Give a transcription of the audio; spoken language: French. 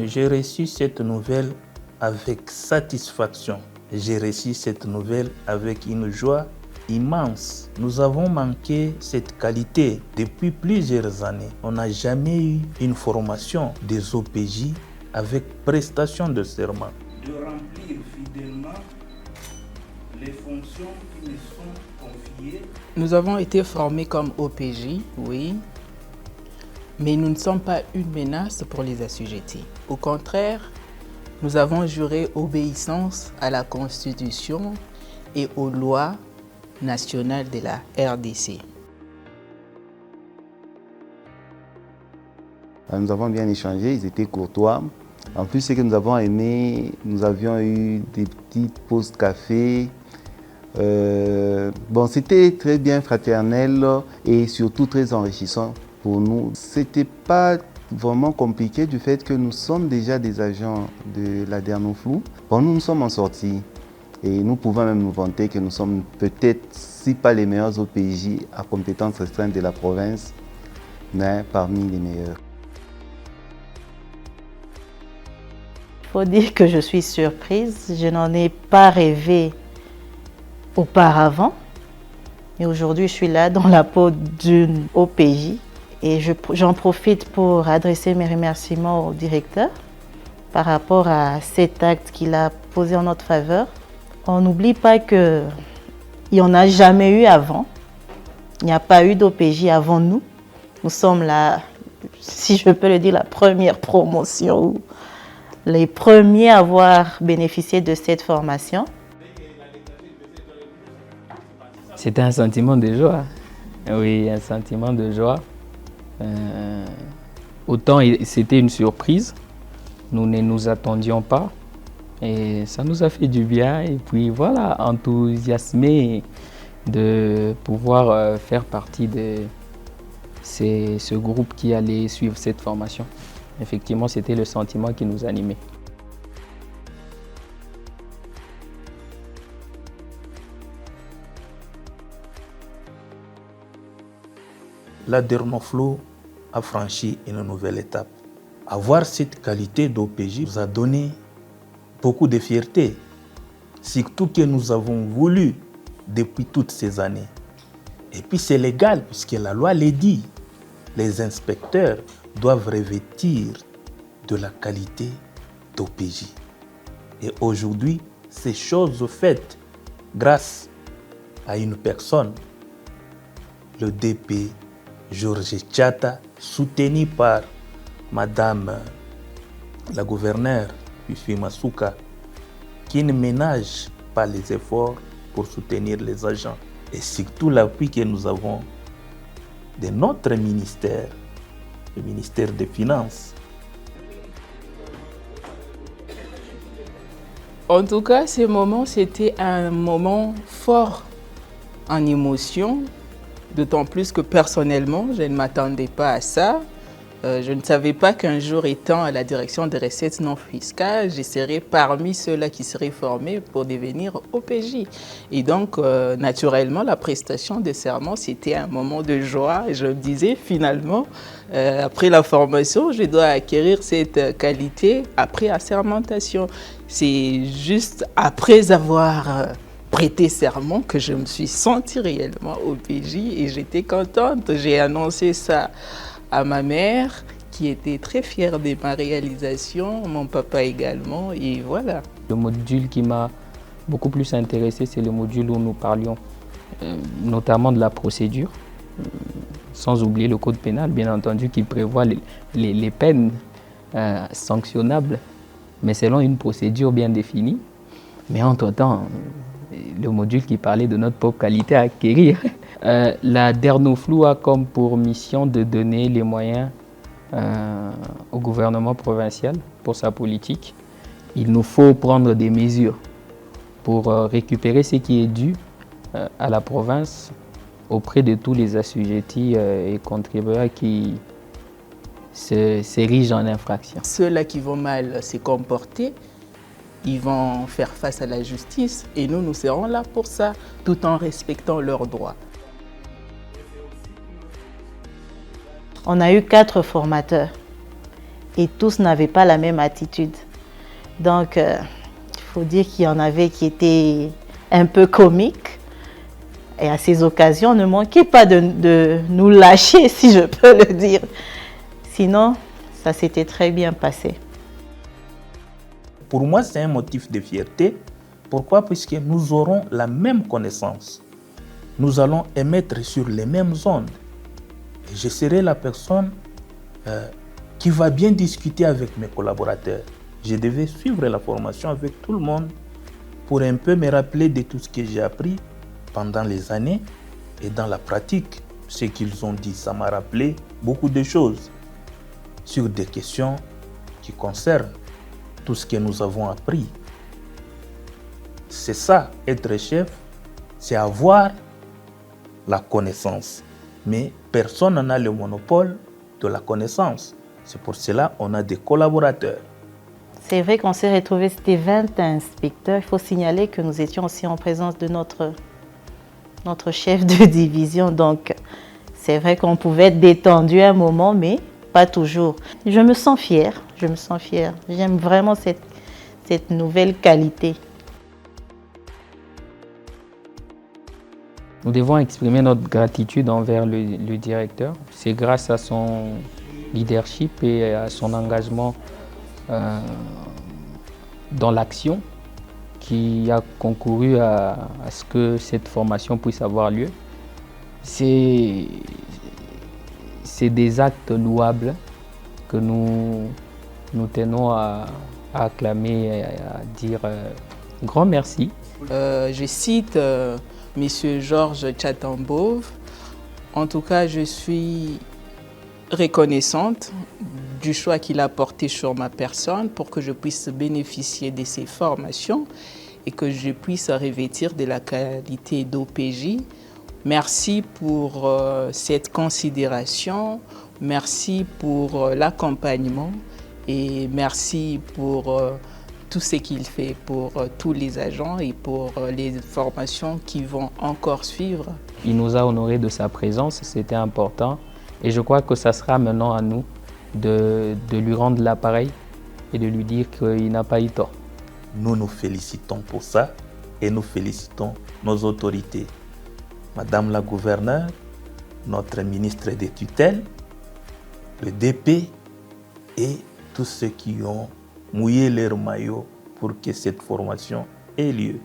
J'ai reçu cette nouvelle avec satisfaction. J'ai reçu cette nouvelle avec une joie immense. Nous avons manqué cette qualité depuis plusieurs années. On n'a jamais eu une formation des OPJ avec prestation de serment. De remplir fidèlement les fonctions qui me sont confiées. Nous avons été formés comme OPJ, oui, mais nous ne sommes pas une menace pour les assujettis. Au contraire, nous avons juré obéissance à la Constitution et aux lois nationales de la RDC. Nous avons bien échangé, ils étaient courtois. En plus, ce que nous avons aimé, nous avions eu des petites pauses café. C'était très bien fraternel et surtout très enrichissant pour nous. C'était pas vraiment compliqué du fait que nous sommes déjà des agents de la Dernoflou. Nous sommes en sortie et nous pouvons même nous vanter que nous sommes peut-être, si pas les meilleurs OPJ à compétences restreintes de la province, mais parmi les meilleurs. Il faut dire que je suis surprise. Je n'en ai pas rêvé auparavant. Et aujourd'hui, je suis là dans la peau d'une OPJ. Et j'en profite pour adresser mes remerciements au directeur par rapport à cet acte qu'il a posé en notre faveur. On n'oublie pas qu'il n'y en a jamais eu avant. Il n'y a pas eu d'OPJ avant nous. Nous sommes là, si je peux le dire, la première promotion, les premiers à avoir bénéficié de cette formation. C'était un sentiment de joie. Oui, un sentiment de joie. Autant c'était une surprise, nous ne nous attendions pas et ça nous a fait du bien et puis voilà, enthousiasmé de pouvoir faire partie de ce groupe qui allait suivre cette formation. Effectivement, c'était le sentiment qui nous animait. La Dernoflou a franchi une nouvelle étape. Avoir cette qualité d'OPJ nous a donné beaucoup de fierté. Surtout que nous avons voulu depuis toutes ces années. Et puis c'est légal puisque la loi le dit. Les inspecteurs doivent revêtir de la qualité d'OPJ. Et aujourd'hui, ces choses faites grâce à une personne, le DP Georges Tchata, soutenu par Madame la gouverneure Fifi Masuka, qui ne ménage pas les efforts pour soutenir les agents. Et surtout l'appui que nous avons de notre ministère, le ministère des Finances. En tout cas, ce moment, c'était un moment fort en émotion. D'autant plus que personnellement, je ne m'attendais pas à ça. Je ne savais pas qu'un jour, étant à la direction des recettes non fiscales, je serais parmi ceux-là qui seraient formés pour devenir OPJ. Et donc, naturellement, la prestation de serment, c'était un moment de joie. Je me disais, finalement, après la formation, je dois acquérir cette qualité après assermentation. C'est juste après avoir prêté serment que je me suis sentie réellement OPJ et j'étais contente. J'ai annoncé ça à ma mère qui était très fière de ma réalisation, mon papa également, et voilà. Le module qui m'a beaucoup plus intéressé, c'est le module où nous parlions notamment de la procédure, sans oublier le code pénal, bien entendu, qui prévoit les peines sanctionnables, mais selon une procédure bien définie. Mais entre-temps, le module qui parlait de notre propre qualité à acquérir. La Dernoflou a comme pour mission de donner les moyens au gouvernement provincial pour sa politique. Il nous faut prendre des mesures pour récupérer ce qui est dû à la province auprès de tous les assujettis et contribuables qui s'érigent en infraction. Ceux-là qui vont mal se comporter, ils vont faire face à la justice et nous serons là pour ça, tout en respectant leurs droits. On a eu 4 formateurs et tous n'avaient pas la même attitude. Donc, il faut dire qu'il y en avait qui étaient un peu comiques. Et à ces occasions, ne manquez pas de nous lâcher, si je peux le dire. Sinon, ça s'était très bien passé. Pour moi, c'est un motif de fierté. Pourquoi? Puisque nous aurons la même connaissance. Nous allons émettre sur les mêmes ondes. Et je serai la personne qui va bien discuter avec mes collaborateurs. Je devais suivre la formation avec tout le monde pour un peu me rappeler de tout ce que j'ai appris pendant les années et dans la pratique. Ce qu'ils ont dit, ça m'a rappelé beaucoup de choses sur des questions qui concernent tout ce que nous avons appris. C'est ça, être chef, c'est avoir la connaissance. Mais personne n'a le monopole de la connaissance. C'est pour cela qu'on a des collaborateurs. C'est vrai qu'on s'est retrouvés, c'était 20 inspecteurs. Il faut signaler que nous étions aussi en présence de notre chef de division. Donc, c'est vrai qu'on pouvait être détendu un moment, mais pas toujours. Je me sens fière, J'aime vraiment cette nouvelle qualité. Nous devons exprimer notre gratitude envers le directeur. C'est grâce à son leadership et à son engagement dans l'action qui a concouru à ce que cette formation puisse avoir lieu. C'est des actes louables que nous tenons à acclamer et à dire grand merci. Je cite M. Georges Tchatambov. En tout cas, je suis reconnaissante du choix qu'il a porté sur ma personne pour que je puisse bénéficier de ces formations et que je puisse revêtir de la qualité d'OPJ. Merci pour cette considération, merci pour l'accompagnement et merci pour tout ce qu'il fait pour tous les agents et pour les formations qui vont encore suivre. Il nous a honorés de sa présence, c'était important. Et je crois que ça sera maintenant à nous de lui rendre l'appareil et de lui dire qu'il n'a pas eu tort. Nous nous félicitons pour ça et nous félicitons nos autorités. Madame la gouverneure, notre ministre des tutelles, le DP et tous ceux qui ont mouillé leur maillot pour que cette formation ait lieu.